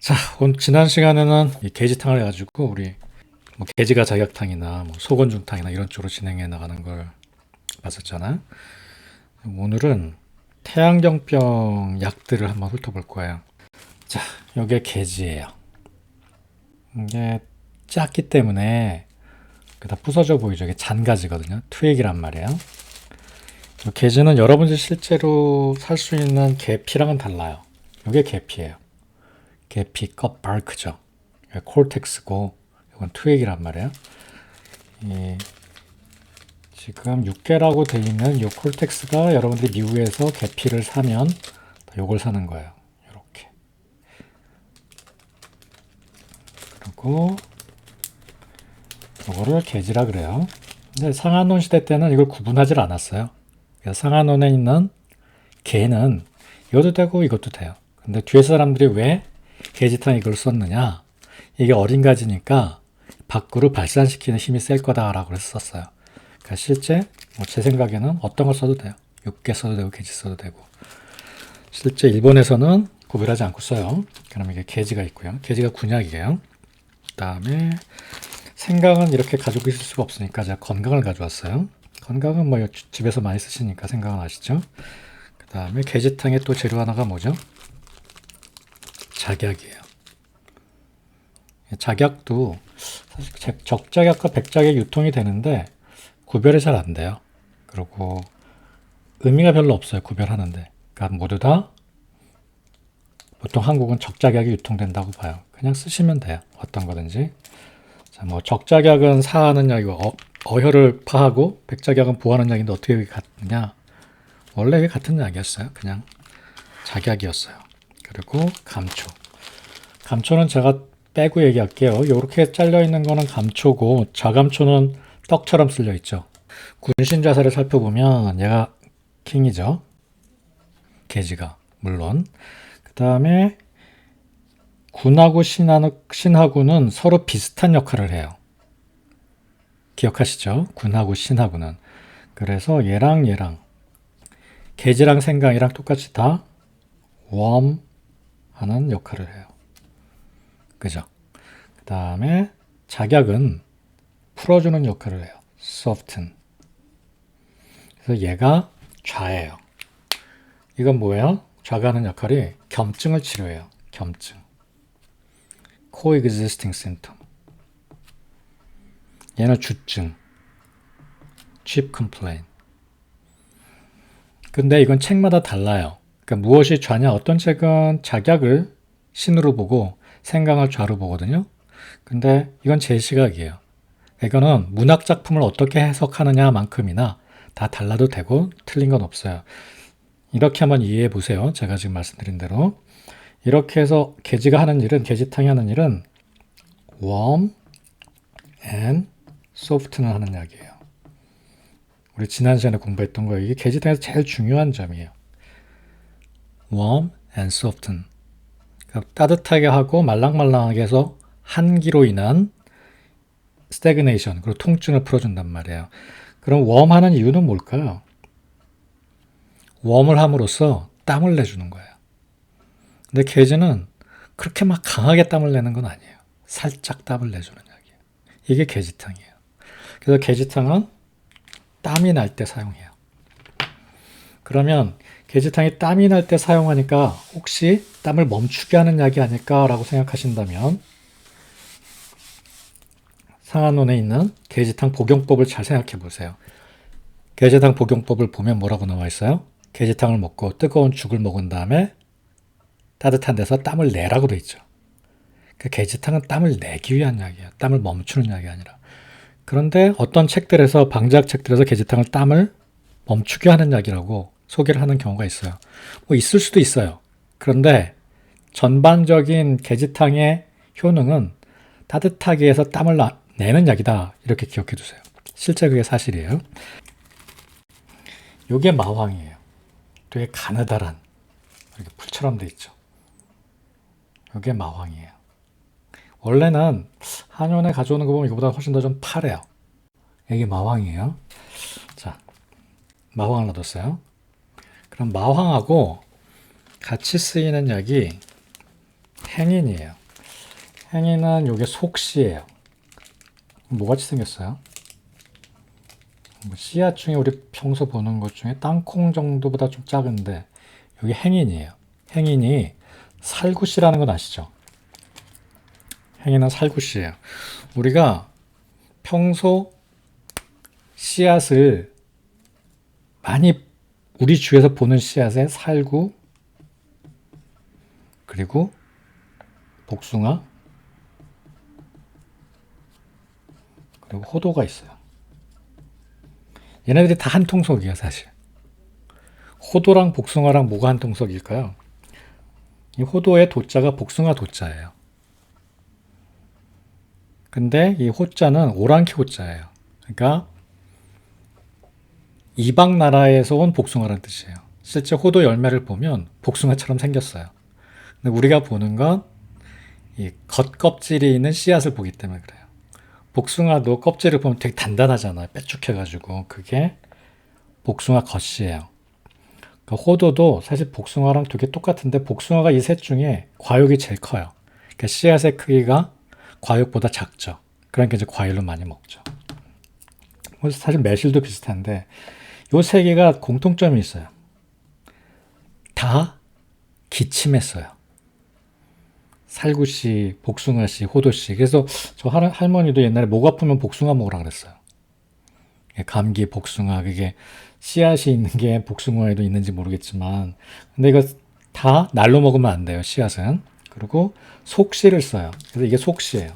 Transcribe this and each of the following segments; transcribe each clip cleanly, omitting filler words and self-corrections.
자, 지난 시간에는 이 게지탕을 해가지고 우리 뭐 게지가 자격탕이나 뭐 소건중탕이나 이런 쪽으로 진행해 나가는 걸 봤었잖아. 오늘은 태양경병 약들을 한번 훑어볼 거예요. 자, 이게 게지예요. 이게 작기 때문에 다 부서져 보이죠. 이게 잔가지거든요. 트윅이란 말이에요. 게지는 여러분들이 실제로 살 수 있는 계피랑은 달라요. 이게 계피예요. 계피 껍 바크죠. 콜텍스고 이건 트윅이란 말이에요. 이 지금 6개라고 돼 있는 이 콜텍스가 여러분들이 미국에서 계피를 사면 요걸 사는 거예요. 이렇게. 그리고 요거를 게지라 그래요. 근데 상한론 시대 때는 이걸 구분하지 않았어요. 그래서 상한론에 있는 게는 이것도 되고 이것도 돼요. 근데 뒤에 사람들이 왜 게지탕 이걸 썼느냐? 이게 어린 가지니까 밖으로 발산시키는 힘이 셀 거다라고 그래서 썼어요. 그러니까 실제 제 생각에는 어떤 걸 써도 돼요. 6개 써도 되고 게지 써도 되고. 실제 일본에서는 구별하지 않고 써요. 그럼 이게 게지가 있고요. 게지가 군약이에요. 그 다음에 생강은 이렇게 가지고 있을 수가 없으니까 제가 건강을 가져왔어요. 건강은 뭐 집에서 많이 쓰시니까 생강은 아시죠? 그 다음에 게지탕의 또 재료 하나가 뭐죠? 작약이에요. 작약도 사실 적작약과 백작약 유통이 되는데 구별이 잘 안 돼요. 그리고 의미가 별로 없어요. 구별하는데. 그러니까 모두 다 보통 한국은 적작약이 유통된다고 봐요. 그냥 쓰시면 돼요. 어떤 거든지. 자, 뭐 적작약은 사하는 약이고 어혈을 파하고 백작약은 보하는 약인데 어떻게 같느냐? 원래 이게 같은 약이었어요. 그냥 작약이었어요. 그리고 감초. 감초는 제가 빼고 얘기할게요. 이렇게 잘려 있는 거는 감초고 자감초는 떡처럼 쓸려 있죠. 군신자사를 살펴보면 얘가 킹이죠. 게지가 물론. 그 다음에 군하고 신하고는 서로 비슷한 역할을 해요. 기억하시죠? 군하고 신하고는. 그래서 얘랑 게지랑 생강이랑 똑같이 다 웜 하는 역할을 해요. 그죠? 그 다음에 작약은 풀어주는 역할을 해요. soften. 그래서 얘가 좌예요. 이건 뭐예요? 좌가 하는 역할이 겸증을 치료해요. 겸증. coexisting symptom. 얘는 주증. cheap complaint. 근데 이건 책마다 달라요. 그러니까 무엇이 좌냐? 어떤 책은 작약을 신으로 보고 생강을 좌로 보거든요. 근데 이건 제 시각이에요. 이거는 문학 작품을 어떻게 해석하느냐만큼이나 다 달라도 되고 틀린 건 없어요. 이렇게 한번 이해해 보세요. 제가 지금 말씀드린 대로. 이렇게 해서 게지가 하는 일은, 게지탕이 하는 일은 warm and soft는 하는 약이에요. 우리 지난 시간에 공부했던 거 이게 게지탕에서 제일 중요한 점이에요. warm and soften. 그러니까 따뜻하게 하고 말랑말랑하게 해서 한기로 인한 스태그네이션, 그리고 통증을 풀어준단 말이에요. 그럼 웜하는 이유는 뭘까요? 웜을 함으로써 땀을 내주는 거예요. 근데 게지는 그렇게 막 강하게 땀을 내는 건 아니에요. 살짝 땀을 내주는 약이에요. 이게 게지탕이에요. 그래서 게지탕은 땀이 날 때 사용해요. 그러면 게지탕이 땀이 날 때 사용하니까 혹시 땀을 멈추게 하는 약이 아닐까라고 생각하신다면 상한론에 있는 게지탕 복용법을 잘 생각해 보세요. 게지탕 복용법을 보면 뭐라고 나와 있어요? 게지탕을 먹고 뜨거운 죽을 먹은 다음에 따뜻한 데서 땀을 내라고 돼 있죠. 그 게지탕은 땀을 내기 위한 약이에요. 땀을 멈추는 약이 아니라. 그런데 어떤 책들에서 방제학 책들에서 게지탕을 땀을 멈추게 하는 약이라고 소개를 하는 경우가 있어요. 뭐 있을 수도 있어요. 그런데 전반적인 게지탕의 효능은 따뜻하게 해서 땀을 내는 약이다. 이렇게 기억해 두세요. 실제 그게 사실이에요. 이게 마황이에요. 되게 가느다란 이렇게 풀처럼 돼 있죠. 이게 마황이에요. 원래는 한의원에 가져오는 거 보면 이거보다 훨씬 더 좀 파래요. 이게 마황이에요. 자, 마황을 넣었어요. 그럼 마황하고 같이 쓰이는 약이 행인이에요. 행인은 요게 속시예요. 뭐같이 생겼어요? 씨앗 중에 우리 평소 보는 것 중에 땅콩 정도보다 좀 작은데 여기 행인이에요. 행인이 살구씨라는 건 아시죠? 행인은 살구씨예요. 우리가 평소 씨앗을 많이 우리 주위에서 보는 씨앗에 살구 그리고 복숭아 그리고 호도가 있어요. 얘네들이 다 한 통속이에요, 사실. 호도랑 복숭아랑 뭐가 한 통속일까요? 이 호도의 도자가 복숭아 도자예요. 근데 이 호자는 오랑캐 호자예요. 그러니까 이방 나라에서 온 복숭아라는 뜻이에요. 실제 호도 열매를 보면 복숭아처럼 생겼어요. 근데 우리가 보는 건 이 겉껍질이 있는 씨앗을 보기 때문에 그래요. 복숭아도 껍질을 보면 되게 단단하잖아요. 빼쭉해가지고. 그게 복숭아 겉이에요. 그러니까 호도도 사실 복숭아랑 되게 똑같은데 복숭아가 이 셋 중에 과육이 제일 커요. 그러니까 씨앗의 크기가 과육보다 작죠. 그러니까 이제 과일로 많이 먹죠. 사실 매실도 비슷한데 요 세 개가 공통점이 있어요. 다 기침했어요. 살구씨, 복숭아씨, 호도씨. 그래서 저 할머니도 옛날에 목 아프면 복숭아 먹으라 그랬어요. 감기, 복숭아, 그게 씨앗이 있는 게 복숭아에도 있는지 모르겠지만, 근데 이거 다 날로 먹으면 안 돼요, 씨앗은. 그리고 속씨를 써요. 그래서 이게 속씨예요.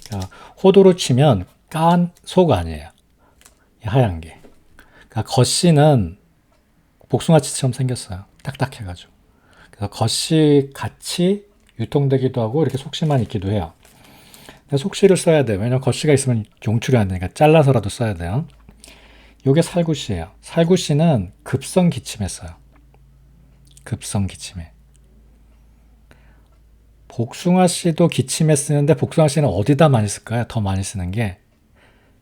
그러니까 호도로 치면 깐 속 아니에요. 하얀 게. 그러니까 겉씨는 복숭아치처럼 생겼어요. 딱딱해가지고. 그래서 겉씨 같이 유통되기도 하고 이렇게 속씨만 있기도 해요. 속씨를 써야 돼요. 왜냐면 겉씨가 있으면 용출이 안 되니까 잘라서라도 써야 돼요. 요게 살구씨예요. 살구씨는 급성 기침했어요. 급성 기침에. 복숭아씨도 기침에 쓰는데 복숭아씨는 어디다 많이 쓸까요? 더 많이 쓰는 게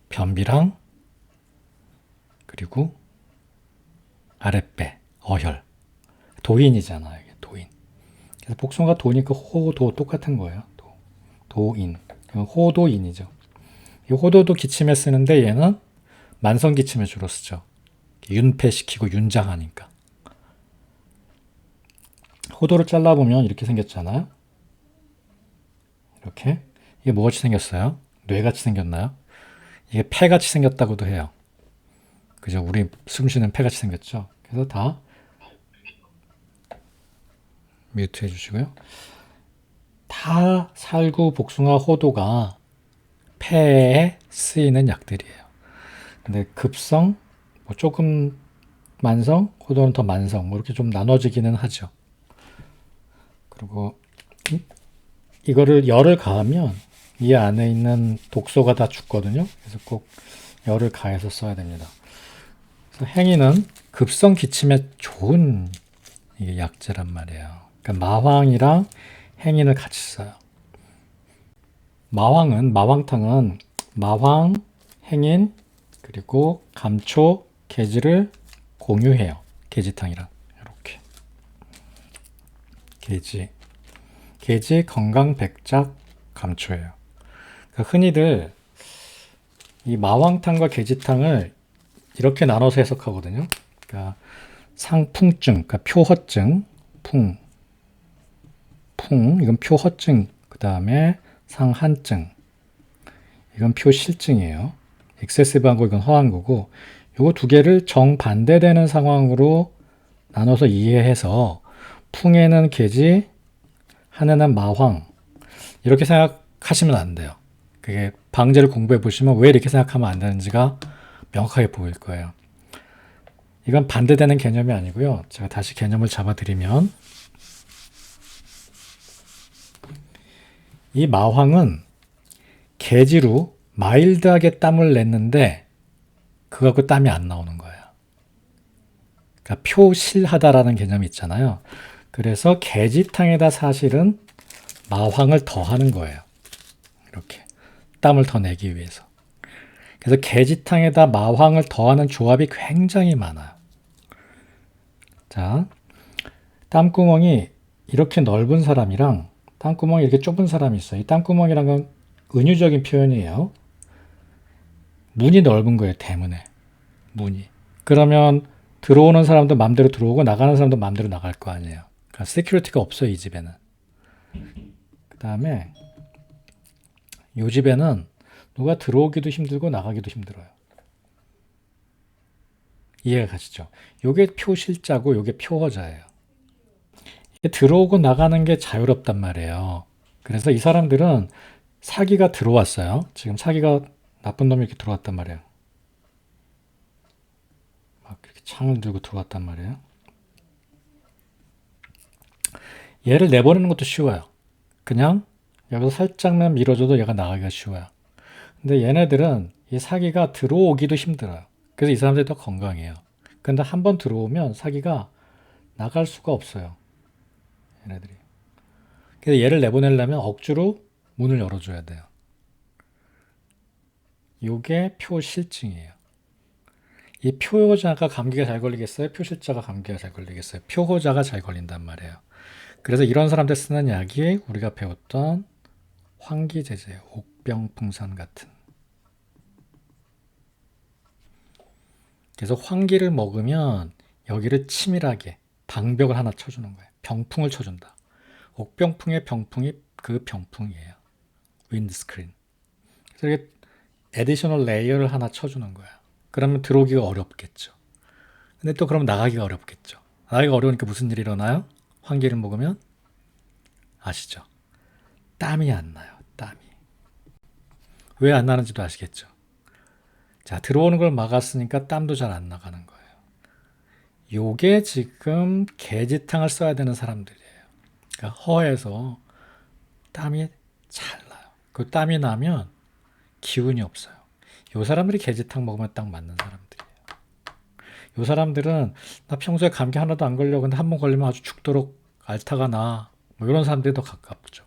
변비랑 그리고 아랫배, 어혈. 도인이잖아요. 이게 도인. 그래서 복숭아가 도니까 호도 똑같은 거예요. 도인. 호도인이죠. 이 호도도 기침에 쓰는데 얘는 만성 기침에 주로 쓰죠. 윤폐시키고 윤장하니까. 호도를 잘라보면 이렇게 생겼잖아요. 이렇게. 이게 뭐같이 생겼어요? 뇌같이 생겼나요? 이게 폐같이 생겼다고도 해요. 그죠? 우리 숨 쉬는 폐같이 생겼죠? 그래서 다 뮤트 해주시고요. 다 살구, 복숭아, 호도가 폐에 쓰이는 약들이에요. 근데 급성, 뭐 조금 만성, 호도는 더 만성, 뭐 이렇게 좀 나눠지기는 하죠. 그리고 이거를 열을 가하면 이 안에 있는 독소가 다 죽거든요. 그래서 꼭 열을 가해서 써야 됩니다. 그래서 행인은 급성 기침에 좋은 이게 약재란 말이에요. 그러니까 마황이랑 행인을 같이 써요. 마황탕은 마황, 행인, 그리고 감초, 계지를 공유해요. 계지탕이랑 이렇게. 계지 건강 백작 감초예요. 그러니까 흔히들 이 마황탕과 계지탕을 이렇게 나눠서 해석하거든요. 그러니까 상풍증, 그러니까 표허증, 풍, 이건 표허증, 그 다음에 상한증, 이건 표실증이에요. 액세시브한 거, 이건 허한 거고, 요거 두 개를 정반대되는 상황으로 나눠서 이해해서 풍에는 계지, 한에는 마황, 이렇게 생각하시면 안 돼요. 그게 방제를 공부해 보시면 왜 이렇게 생각하면 안 되는지가 명확하게 보일 거예요. 이건 반대되는 개념이 아니고요. 제가 다시 개념을 잡아드리면 이 마황은 계지로 마일드하게 땀을 냈는데 그거 갖고 땀이 안 나오는 거예요. 그러니까 표실하다라는 개념이 있잖아요. 그래서 계지탕에다 사실은 마황을 더하는 거예요. 이렇게 땀을 더 내기 위해서. 그래서 계지탕에다 마황을 더하는 조합이 굉장히 많아요. 자, 땀구멍이 이렇게 넓은 사람이랑 땅구멍이 이렇게 좁은 사람이 있어요. 이 땅구멍이란 건 은유적인 표현이에요. 문이 넓은 거예요. 대문에. 문이. 그러면 들어오는 사람도 마음대로 들어오고 나가는 사람도 마음대로 나갈 거 아니에요. 그러니까 세큐리티가 없어요. 이 집에는. 그 다음에 이 집에는 누가 들어오기도 힘들고 나가기도 힘들어요. 이해가 가시죠? 요게 표실자고 요게 표허자예요. 이게 들어오고 나가는 게 자유롭단 말이에요. 그래서 이 사람들은 사기가 들어왔어요. 지금 사기가 나쁜 놈이 이렇게 들어왔단 말이에요. 막 이렇게 창을 들고 들어왔단 말이에요. 얘를 내보내는 것도 쉬워요. 그냥 여기서 살짝만 밀어줘도 얘가 나가기가 쉬워요. 근데 얘네들은 이 사기가 들어오기도 힘들어요. 그래서 이 사람들이 더 건강해요. 근데 한번 들어오면 사기가 나갈 수가 없어요. 얘네들이. 그래서 얘를 내보내려면 억지로 문을 열어줘야 돼요. 요게 표실증이에요. 이 표호자가 감기가 잘 걸리겠어요? 표실자가 감기가 잘 걸리겠어요? 표호자가 잘 걸린단 말이에요. 그래서 이런 사람들 쓰는 약이 우리가 배웠던 환기제제예요. 옥병풍산 같은. 그래서 환기를 먹으면 여기를 치밀하게 방벽을 하나 쳐주는 거예요. 병풍을 쳐준다. 옥병풍의 병풍이 그 병풍이에요. 윈드스크린. 그래서 이렇게 에디셔널 레이어를 하나 쳐주는 거야. 그러면 들어오기가 어렵겠죠. 근데 또 그럼 나가기가 어렵겠죠. 나가기가 어려우니까 무슨 일이 일어나요? 환기를 먹으면 아시죠? 땀이 안 나요. 땀이. 왜 안 나는지도 아시겠죠? 자, 들어오는 걸 막았으니까 땀도 잘 안 나가는 거예요. 요게 지금 개지탕을 써야 되는 사람들이에요. 그러니까 허에서 땀이 잘 나요. 그 땀이 나면 기운이 없어요. 요 사람들이 개지탕 먹으면 딱 맞는 사람들이에요. 요 사람들은 나 평소에 감기 하나도 안 걸려. 근데 한 번 걸리면 아주 죽도록 알타가 나. 뭐 이런 사람들이 더 가깝죠.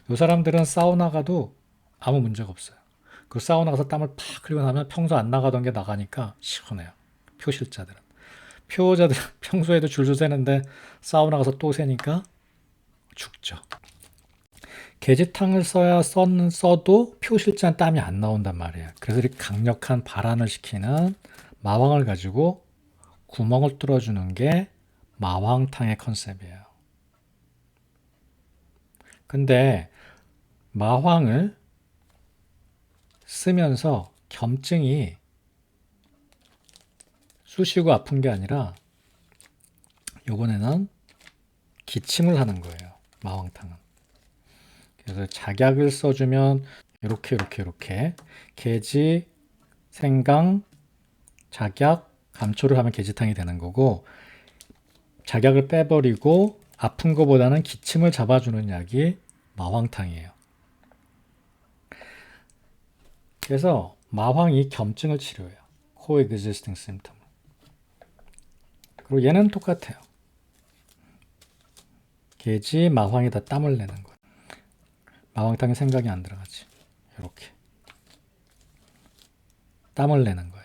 요 사람들은 사우나 가도 아무 문제가 없어요. 그 사우나 가서 땀을 팍 흘리고 나면 평소 안 나가던 게 나가니까 시원해요. 표실자들은. 표호자들은 평소에도 줄줄 새는데 사우나 가서 또 새니까 죽죠. 개지탕을 써도 표실자는 땀이 안 나온단 말이에요. 그래서 이렇게 강력한 발안을 시키는 마왕을 가지고 구멍을 뚫어주는 게 마왕탕의 컨셉이에요. 근데 마황을 쓰면서 겸증이 쑤시고 아픈 게 아니라 요번에는 기침을 하는 거예요. 마왕탕은. 그래서 작약을 써주면 이렇게 개지, 생강, 작약, 감초를 하면 개지탕이 되는 거고 작약을 빼버리고 아픈 것보다는 기침을 잡아주는 약이 마황탕이에요. 그래서 마황이 겸증을 치료해요. coexisting symptom. 그리고 얘는 똑같아요. 개지, 마황이 다 땀을 내는 거예요. 마왕탕에 생각이 안 들어가지. 이렇게 땀을 내는 거예요.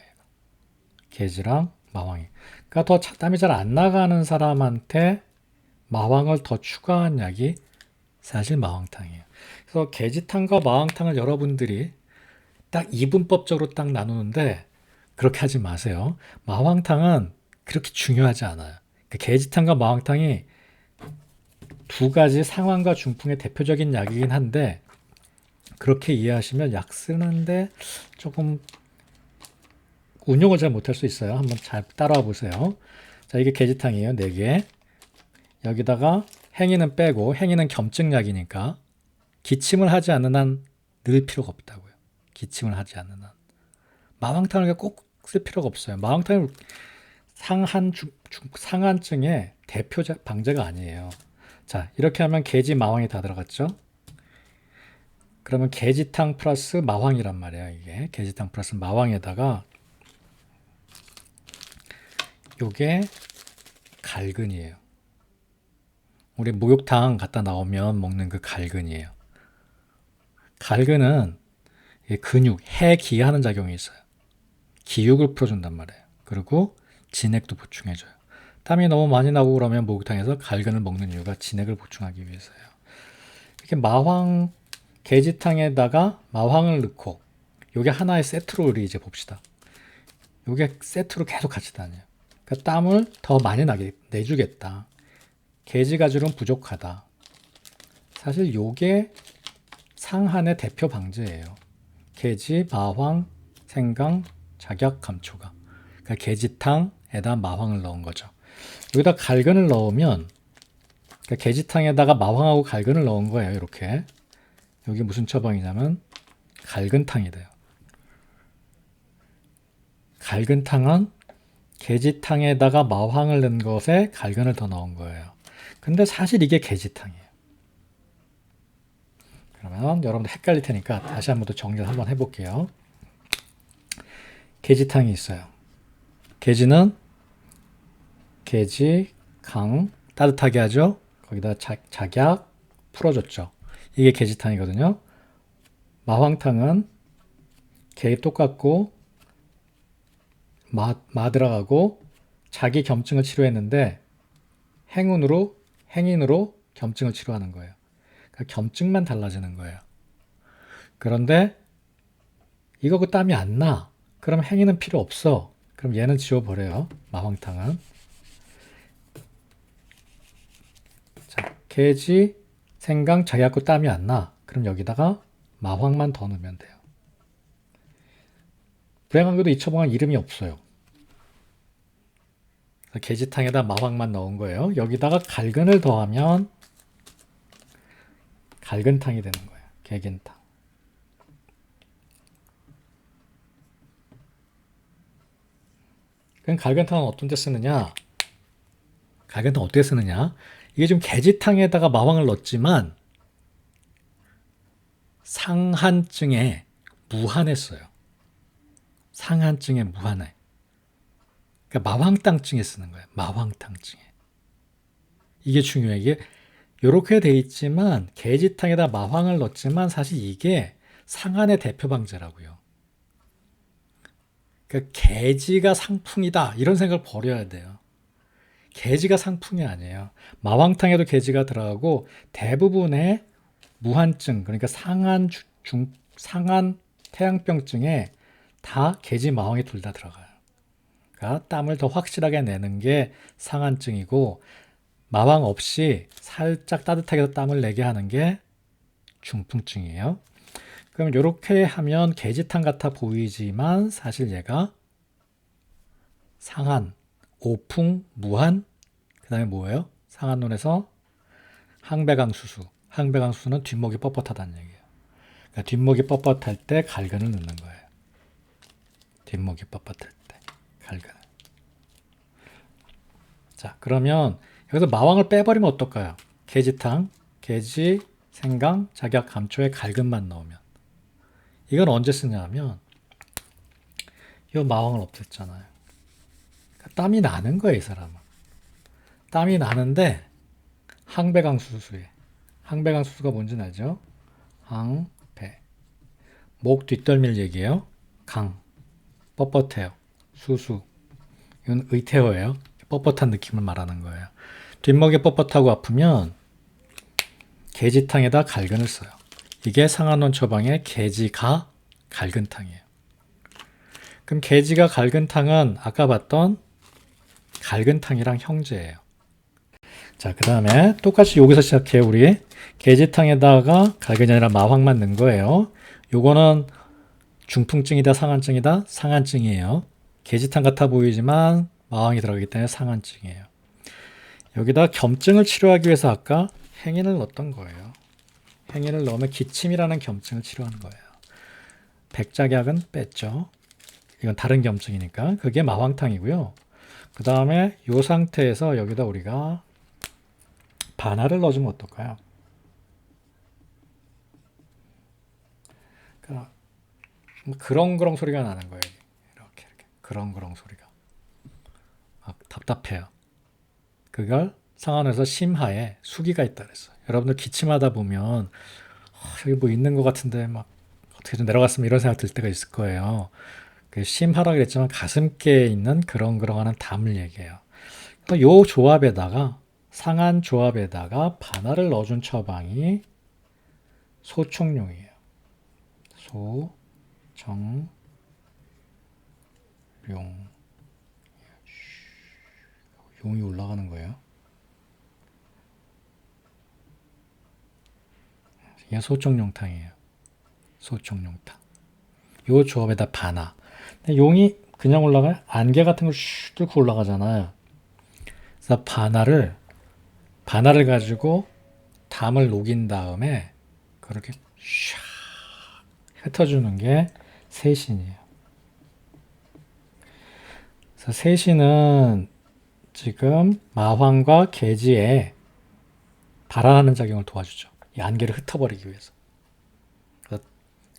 개지랑 마왕이. 그러니까 더 땀이 잘 안 나가는 사람한테 마왕을 더 추가한 약이 사실 마왕탕이에요. 그래서 개지탕과 마왕탕을 여러분들이 딱 이분법적으로 딱 나누는데 그렇게 하지 마세요. 마왕탕은 그렇게 중요하지 않아요. 그러니까 개지탕과 마왕탕이 두 가지 상황과 중풍의 대표적인 약이긴 한데 그렇게 이해하시면 약 쓰는데 조금 운용을 잘 못할 수 있어요. 한번 잘 따라와 보세요. 자, 이게 개지탕이에요. 4개. 여기다가 행위는 빼고 행위는 겸증약이니까 기침을 하지 않는 한 넣을 필요가 없다고요. 기침을 하지 않는 한. 마왕탕을 꼭 쓸 필요가 없어요. 마왕탕은 상한증의 대표적 방제가 아니에요. 자, 이렇게 하면 개지, 마황이 다 들어갔죠? 그러면 개지탕 플러스 마황이란 말이에요. 이게 개지탕 플러스 마황에다가 요게 갈근이에요. 우리 목욕탕 갔다 나오면 먹는 그 갈근이에요. 갈근은 근육, 해기하는 작용이 있어요. 기육을 풀어준단 말이에요. 그리고 진액도 보충해줘요. 땀이 너무 많이 나고 그러면 목욕탕에서 갈근을 먹는 이유가 진액을 보충하기 위해서예요. 이렇게 마황 계지탕에다가 마황을 넣고 요게 하나의 세트로 우리 이제 봅시다. 요게 세트로 계속 같이 다녀요. 그러니까 땀을 더 많이 내주겠다. 계지 가줄은 부족하다. 사실 요게 상한의 대표 방제예요. 계지, 마황, 생강, 작약, 감초가. 그러니까 계지탕에다 마황을 넣은 거죠. 여기다 갈근을 넣으면 그러니까 계지탕에다가 마황하고 갈근을 넣은 거예요. 이렇게. 여기 무슨 처방이냐면 갈근탕이 돼요. 갈근탕은 계지탕에다가 마황을 넣은 것에 갈근을 더 넣은 거예요. 근데 사실 이게 계지탕이에요. 그러면 여러분들 헷갈릴 테니까 다시 한번 더 정리를 한번 해볼게요. 계지탕이 있어요. 계지는 계지, 강, 따뜻하게 하죠. 거기다 작약 풀어줬죠. 이게 계지탕이거든요. 마황탕은 게 똑같고 마 들어가고 자기 겸증을 치료했는데 행인으로 겸증을 치료하는 거예요. 그러니까 겸증만 달라지는 거예요. 그런데 이거 그 땀이 안 나. 그럼 행인은 필요 없어. 그럼 얘는 지워버려요. 마황탕은. 자, 계지, 생강, 자기하고 땀이 안 나. 그럼 여기다가 마황만 더 넣으면 돼요. 불행하게도 이 처방은 이름이 없어요. 계지탕에다 마황만 넣은 거예요. 여기다가 갈근을 더하면 갈근탕이 되는 거예요. 개긴탕. 그럼 갈근탕은 어떤 데 쓰느냐? 갈근탕 어떻게 쓰느냐? 이게 지금 계지탕에다가 마황을 넣었지만 상한증에 무한했어요. 상한증에 무한해. 그러니까 마황탕증에 쓰는 거예요. 마황탕증에. 이게 중요해요. 이게 이렇게 돼 있지만 계지탕에다 마황을 넣었지만 사실 이게 상한의 대표 방제라고요. 그러니까 계지가 상풍이다 이런 생각을 버려야 돼요. 계지가 상풍이 아니에요. 마황탕에도 계지가 들어가고 대부분의 무한증 그러니까 상한 태양병증에 다 계지 마황이 둘 다 들어가요. 그러니까 땀을 더 확실하게 내는 게 상한증이고 마황 없이 살짝 따뜻하게 땀을 내게 하는 게 중풍증이에요. 그럼 이렇게 하면 계지탕 같아 보이지만 사실 얘가 상한, 오풍, 무한, 그 다음에 뭐예요? 상한론에서 항배강수수. 항배강수수는 뒷목이 뻣뻣하다는 얘기예요. 그러니까 뒷목이 뻣뻣할 때 갈근을 넣는 거예요. 뒷목이 뻣뻣할 때 갈근을. 자, 그러면 여기서 마왕을 빼버리면 어떨까요? 계지탕, 계지, 생강, 작약, 감초에 갈근만 넣으면. 이건 언제 쓰냐 하면 이 마왕을 없앴잖아요. 그러니까 땀이 나는 거예요, 이 사람은. 땀이 나는데 항배강수수에. 항배강수수가 뭔지는 알죠? 항배. 목 뒷덜밀 얘기예요. 강. 뻣뻣해요. 수수. 이건 의태어예요. 뻣뻣한 느낌을 말하는 거예요. 뒷목이 뻣뻣하고 아프면 계지탕에다 갈근을 써요. 이게 상한원 처방의 계지가 갈근탕이에요. 그럼 계지가 갈근탕은 아까 봤던 갈근탕이랑 형제예요. 자, 그 다음에 똑같이 여기서 시작해요. 우리 계지탕에다가 갈근이 아니라 마황만 넣은 거예요. 요거는 중풍증이다 상한증이다? 상한증이에요. 계지탕 같아 보이지만 마왕이 들어가기 때문에 상한증이에요. 여기다 겸증을 치료하기 위해서 아까 행인을 넣었던 거예요. 행인을 넣으면 기침이라는 겸증을 치료하는 거예요. 백작약은 뺐죠. 이건 다른 겸증이니까. 그게 마황탕이고요. 그 다음에 이 상태에서 여기다 우리가 반하를 넣어주면 어떨까요? 그러니까 그렁그렁 소리가 나는 거예요. 이렇게 그렁그렁 소리가. 막 답답해요. 그걸 상한에서 심하에 수기가 있다 그랬어요. 여러분들 기침하다 보면 여기 뭐 있는 것 같은데 막 어떻게 좀 내려갔으면 이런 생각 들 때가 있을 거예요. 그 심하라고 그랬지만 가슴께에 있는 그렁그렁하는 담을 얘기해요. 요 조합에다가 상한 조합에다가 반하를 넣어준 처방이 소총용이에요. 소정용. 용이 올라가는 거예요. 이게 소총용탕이에요. 소총용탕. 요 조합에다 바나. 용이 그냥 올라가요? 안개 같은 걸 슉 뚫고 올라가잖아요. 그래서 바나를 가지고 담을 녹인 다음에 그렇게 샥 흩어주는 게 세신이에요. 그래서 세신은 지금 마황과 계지에 발화하는 작용을 도와주죠. 이 안개를 흩어버리기 위해서. 그래서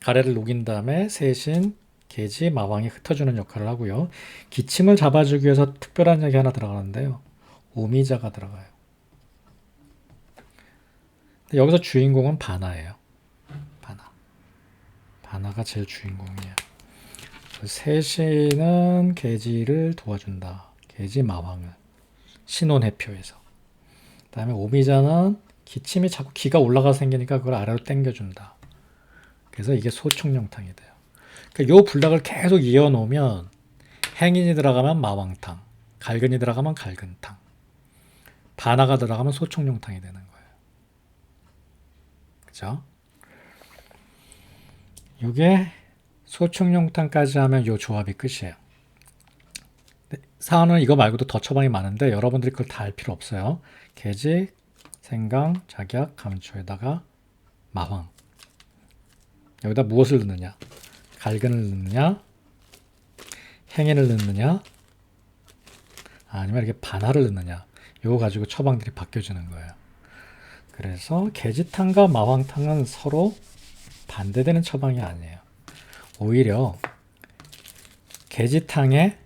가래를 녹인 다음에 세신, 계지, 마황이 흩어주는 역할을 하고요. 기침을 잡아주기 위해서 특별한 약이 하나 들어가는데요. 오미자가 들어가요. 여기서 주인공은 바나예요. 바나가 제일 주인공이에요. 세신은 계지를 도와준다. 계지 마황을. 신혼해표에서. 그 다음에 오미자는 기침이 자꾸 기가 올라가서 생기니까 그걸 아래로 당겨준다. 그래서 이게 소총용탕이 돼요. 그러니까 요 불락을 계속 이어놓으면 행인이 들어가면 마왕탕, 갈근이 들어가면 갈근탕, 바나가 들어가면 소총용탕이 되는 거예요. 그죠? 요게 소총용탕까지 하면 요 조합이 끝이에요. 사안은 이거 말고도 더 처방이 많은데 여러분들이 그걸 다 알 필요 없어요. 계지, 생강, 작약, 감초에다가 마황. 여기다 무엇을 넣느냐? 갈근을 넣느냐? 행인을 넣느냐? 아니면 이렇게 반화를 넣느냐? 요거 가지고 처방들이 바뀌어지는 거예요. 그래서 계지탕과 마황탕은 서로 반대되는 처방이 아니에요. 오히려 계지탕의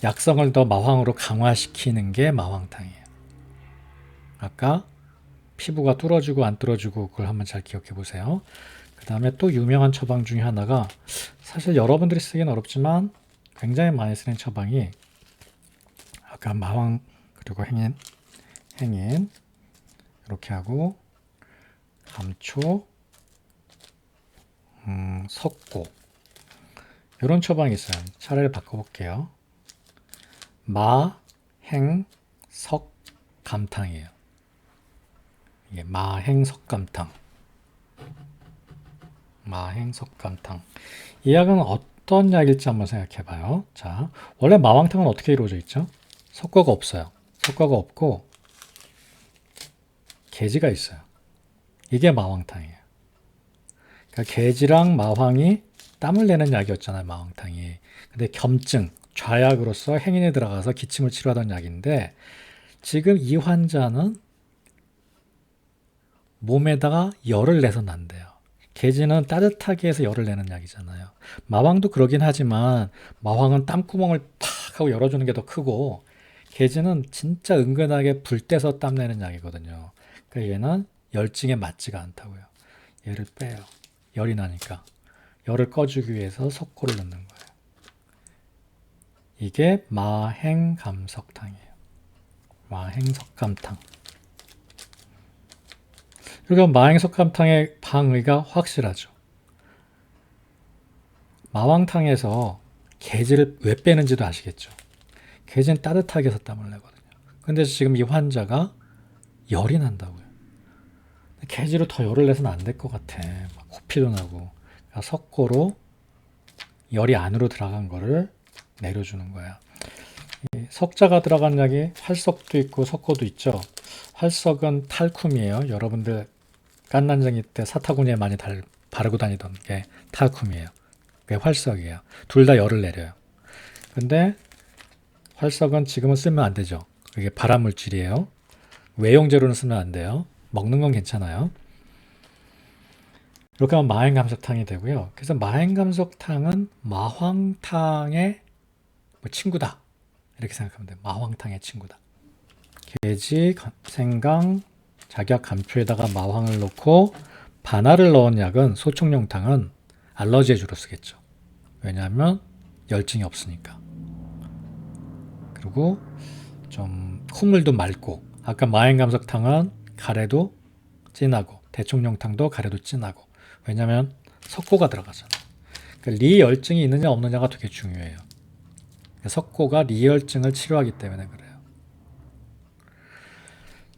약성을 더 마황으로 강화시키는 게 마황탕이에요. 아까 피부가 뚫어지고 안 뚫어지고 그걸 한번 잘 기억해 보세요. 그 다음에 또 유명한 처방 중에 하나가 사실 여러분들이 쓰기는 어렵지만 굉장히 많이 쓰는 처방이 아까 마황 그리고 행인 이렇게 하고 감초 석고 이런 처방이 있어요. 차라리 바꿔볼게요. 마, 행, 석, 감탕이에요. 이게 마행석감탕. 마행석감탕. 이 약은 어떤 약일지 한번 생각해 봐요. 자, 원래 마왕탕은 어떻게 이루어져 있죠? 석고가 없어요. 석고가 없고 계지가 있어요. 이게 마왕탕이에요. 그러니까 계지랑 마황이 땀을 내는 약이었잖아요. 마왕탕이. 근데 겸증, 좌약으로서 행인에 들어가서 기침을 치료하던 약인데 지금 이 환자는 몸에다가 열을 내서 난대요. 계지는 따뜻하게 해서 열을 내는 약이잖아요. 마황도 그러긴 하지만 마황은 땀구멍을 팍 하고 열어주는 게 더 크고 계지는 진짜 은근하게 불 떼서 땀 내는 약이거든요. 그러니까 얘는 열증에 맞지가 않다고요. 얘를 빼요. 열이 나니까. 열을 꺼주기 위해서 석고를 넣는 거예요. 이게 마행감석탕이에요. 마행석감탕. 그러니까 마행석감탕의 방의가 확실하죠. 마왕탕에서 계지를 왜 빼는지도 아시겠죠. 계지는 따뜻하게 해서 땀을 내거든요. 근데 지금 이 환자가 열이 난다고요. 계지로 더 열을 내서는 안 될 것 같아. 코피도 나고. 그러니까 석고로 열이 안으로 들어간 거를 내려주는 거야. 석자가 들어간 약이 활석도 있고 석고도 있죠. 활석은 탈쿰이에요. 여러분들 깐난쟁이 때 사타구니에 많이 바르고 다니던 게 탈쿰이에요. 그게 활석이에요. 둘 다 열을 내려요. 근데 활석은 지금은 쓰면 안 되죠. 그게 발암물질이에요. 외용제로는 쓰면 안 돼요. 먹는 건 괜찮아요. 이렇게 하면 마행감석탕이 되고요. 그래서 마행감석탕은 마황탕의 친구다. 이렇게 생각하면 돼요. 마황탕의 친구다. 계지, 생강, 작약, 감초에다가 마황을 넣고 바나를 넣은 약은 소총용탕은 알러지에 주로 쓰겠죠. 왜냐하면 열증이 없으니까. 그리고 좀 콧물도 맑고 아까 마행감석탕은 가래도 진하고 대총령탕도 가래도 진하고. 왜냐면 석고가 들어가잖아. 그러니까 리열증이 있느냐 없느냐가 되게 중요해요. 석고가 리열증을 치료하기 때문에 그래요.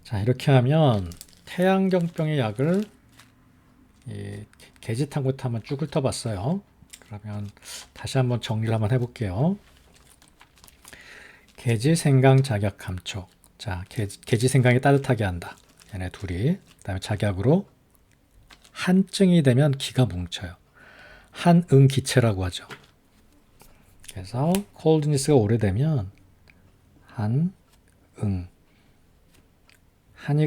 자, 이렇게 하면 태양경병의 약을 계지탕부터 한번 쭉 훑어봤어요. 그러면 다시 한번 정리를 한번 해볼게요. 계지, 생강, 작약, 감촉. 자, 계지, 생강이 따뜻하게 한다. 얘네 둘이. 그 다음에 작약으로 한증이 되면 기가 뭉쳐요. 한응기체라고 하죠. 그래서 콜드니스가 오래되면 한이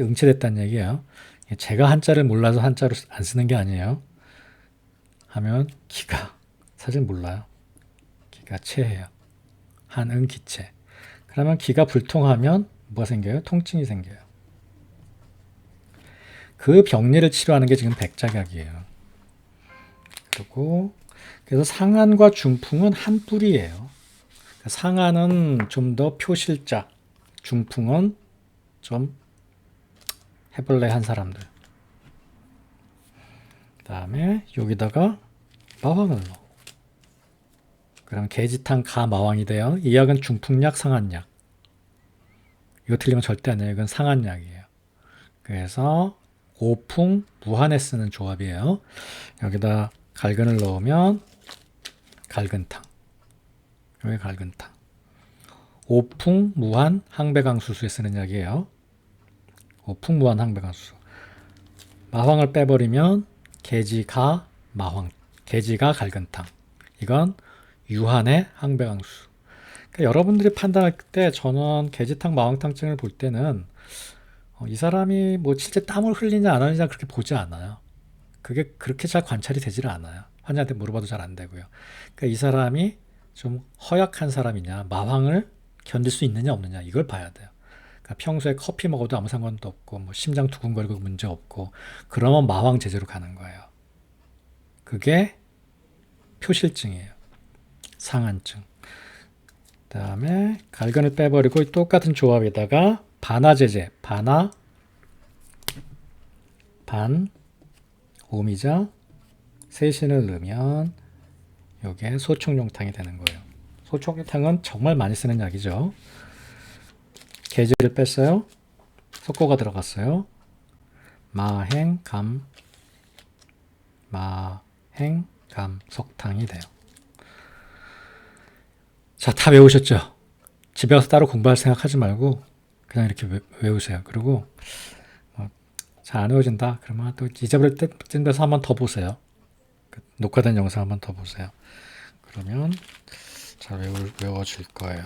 응체됐다는 얘기예요. 제가 한자를 몰라서 한자로 안 쓰는 게 아니에요. 하면 기가 사실 몰라요. 기가 체해요. 한응기체. 그러면 기가 불통하면 뭐가 생겨요? 통증이 생겨요. 그 병리를 치료하는 게 지금 백작약이에요. 그리고 그래서 상한과 중풍은 한 뿌리예요. 상한은 좀 더 표실자, 중풍은 좀 해볼래 한 사람들. 그 다음에 여기다가 마왕을 넣어. 그럼 계지탕 가마왕이 돼요. 이 약은 중풍약, 상한약. 이거 틀리면 절대 아니에요. 이건 상한약이에요. 그래서 오풍, 무한에 쓰는 조합이에요. 여기다 갈근을 넣으면 갈근탕. 여기 갈근탕. 오풍, 무한, 항배강수수에 쓰는 약이에요. 오풍, 무한, 항배강수수. 마황을 빼버리면 계지가 마황, 계지가 갈근탕. 이건 유한의 항배강수수. 그러니까 여러분들이 판단할 때 저는 계지탕, 마황탕증을 볼 때는 이 사람이 뭐 실제 땀을 흘리냐 안 흘리냐 그렇게 보지 않아요. 그게 그렇게 잘 관찰이 되지를 않아요. 환자한테 물어봐도 잘 안 되고요. 그러니까 이 사람이 좀 허약한 사람이냐, 마황을 견딜 수 있느냐 없느냐 이걸 봐야 돼요. 그러니까 평소에 커피 먹어도 아무 상관도 없고 뭐 심장 두근거리고 문제 없고 그러면 마황 제재로 가는 거예요. 그게 표실증이에요. 상한증. 그다음에 갈근을 빼버리고 똑같은 조합에다가 반화 제제, 반화, 반, 오미자, 세신을 넣으면 이게 소총용탕이 되는 거예요. 소총용탕은 정말 많이 쓰는 약이죠. 계지를 뺐어요. 석고가 들어갔어요. 마행, 감, 석탕이 돼요. 자, 다 외우셨죠? 집에 가서 따로 공부할 생각하지 말고 그냥 이렇게 외우세요. 그리고 잘 안 외워진다. 그러면 또 잊어버릴 때쯤 돼서 한번 더 보세요. 녹화된 영상 한번 더 보세요. 그러면 잘 외워질 거예요.